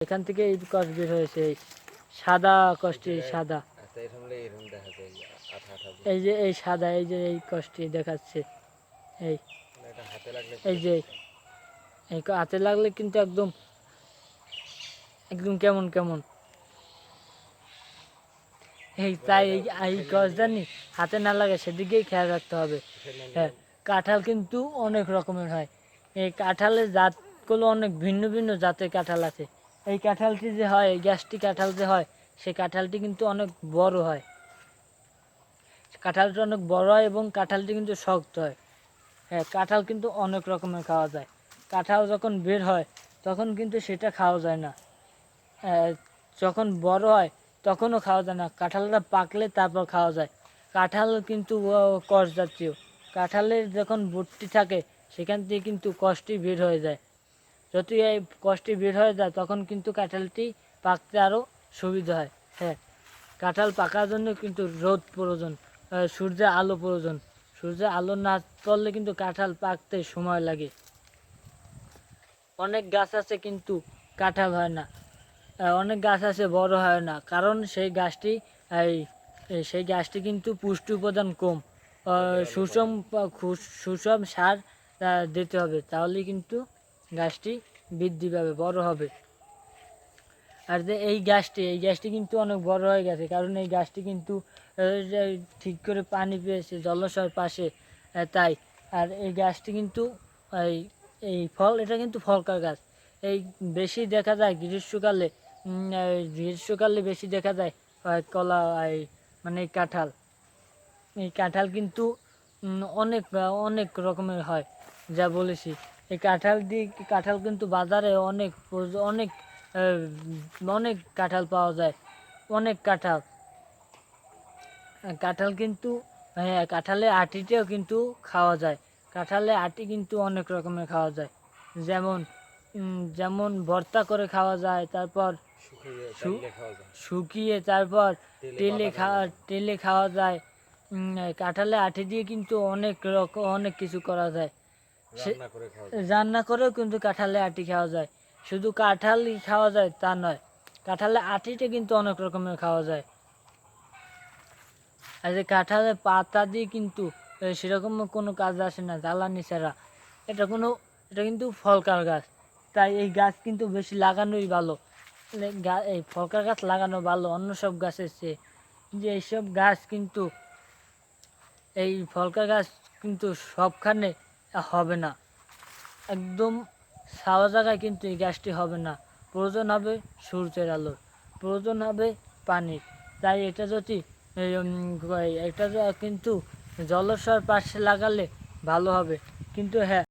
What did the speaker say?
এখান থেকে এই কষ বের হয়েছে, এই সাদা কষটি, সাদা এই যে এই সাদা, এই যে এই কষটি দেখাচ্ছে, এই এই যে এই হাতে লাগলে কিন্তু একদম একদম কেমন কেমন এই, তাই এই কষদানি হাতে না লাগে সেদিকেই খেয়াল রাখতে হবে। হ্যাঁ, কাঁঠাল কিন্তু অনেক রকমের হয়। এই কাঁঠালের জাতগুলো অনেক ভিন্ন ভিন্ন জাতের কাঁঠাল আছে। এই কাঁঠালটি যে হয়, এই গ্যাসটি কাঁঠাল যে হয়, সেই কাঁঠালটি কিন্তু অনেক বড় হয়। কাঁঠালটা অনেক বড় হয় এবং কাঁঠালটি কিন্তু শক্ত হয়। হ্যাঁ, কাঁঠাল কিন্তু অনেক রকমের খাওয়া যায়। কাঁঠাল যখন বের হয় তখন কিন্তু সেটা খাওয়া যায় না। যখন বড় হয় তখনও খাওয়া যায় না, কাঁঠালটা পাকলে তারপর খাওয়া যায়। কাঁঠাল কিন্তু কষ জাতীয়। কাঁঠালের যখন বটটি থাকে সেখান থেকে কিন্তু কষটি বের হয়ে যায়। যতই এই কষটি বের হয়ে যায় তখন কিন্তু কাঁঠালটি পাকতে আরও সুবিধা হয়। হ্যাঁ, কাঁঠাল পাকার জন্য কিন্তু রোদ প্রয়োজন, সূর্যের আলো প্রয়োজন। সূর্যের আলো না পড়লে কিন্তু কাঁঠাল পাকতে সময় লাগে। অনেক গাছ আছে কিন্তু কাঁঠাল হয় না। অনেক গাছ আছে বড় হয় না, কারণ সেই গাছটি কিন্তু পুষ্টি উপাদান কম। সুষম সুষম সার দিতে হবে, তাহলেই কিন্তু গাছটি বৃদ্ধি পাবে, বড় হবে। আর যে এই গাছটি কিন্তু অনেক বড় হয়ে গেছে, কারণ এই গাছটি কিন্তু যে ঠিক করে পানি পেয়েছে জলাশয়ের পাশে, তাই। আর এই গাছটি কিন্তু এই এই ফল, এটা কিন্তু ফলকার গাছ। এই বেশি দেখা যায় গ্রীষ্মকালে, গ্রীষ্মকালে বেশি দেখা যায় কলা, এই মানে এই কাঁঠাল। এই কাঁঠাল কিন্তু অনেক অনেক রকমের হয়, যা বলেছি। এই কাঁঠাল কিন্তু বাজারে অনেক অনেক অনেক কাঁঠাল পাওয়া যায়, অনেক কাঁঠাল। কাঁঠাল কিন্তু, হ্যাঁ, কাঁঠালের আটিটাও কিন্তু খাওয়া যায়। কাঁঠালের আটি কিন্তু অনেক রকমের খাওয়া যায়, যেমন যেমন ভর্তা করে খাওয়া যায়, তারপর শুকিয়ে তারপর তেলে খাওয়া যায়। কাঁঠালের আটি দিয়ে কিন্তু অনেক রকম অনেক কিছু করা যায়। রান্না করেও কিন্তু কাঁঠালের আটি খাওয়া যায়। শুধু কাঁঠালই খাওয়া যায় তা নয়, কাঁঠালের আটিটা কিন্তু অনেক রকমের খাওয়া যায়। আর যে কাঁঠালের পাতা দিয়ে কিন্তু সেরকম কোনো কাজ আসে না জ্বালানি ছাড়া। এটা কিন্তু ফলকার গাছ, তাই এই গাছ কিন্তু বেশি লাগানোই ভালো। এই ফলকার গাছ লাগানো ভালো অন্য সব গাছের চেয়ে। যে এইসব গাছ কিন্তু, এই ফলকার গাছ কিন্তু সবখানে হবে না। একদম ছাওয়া জায়গায় কিন্তু এই গাছটি হবে না। প্রয়োজন হবে সূর্যের আলোর, প্রয়োজন হবে পানির। তাই এটা যদি এটা কিন্তু জলাশয়ের পাশে লাগালে ভালো হবে। কিন্তু হ্যাঁ,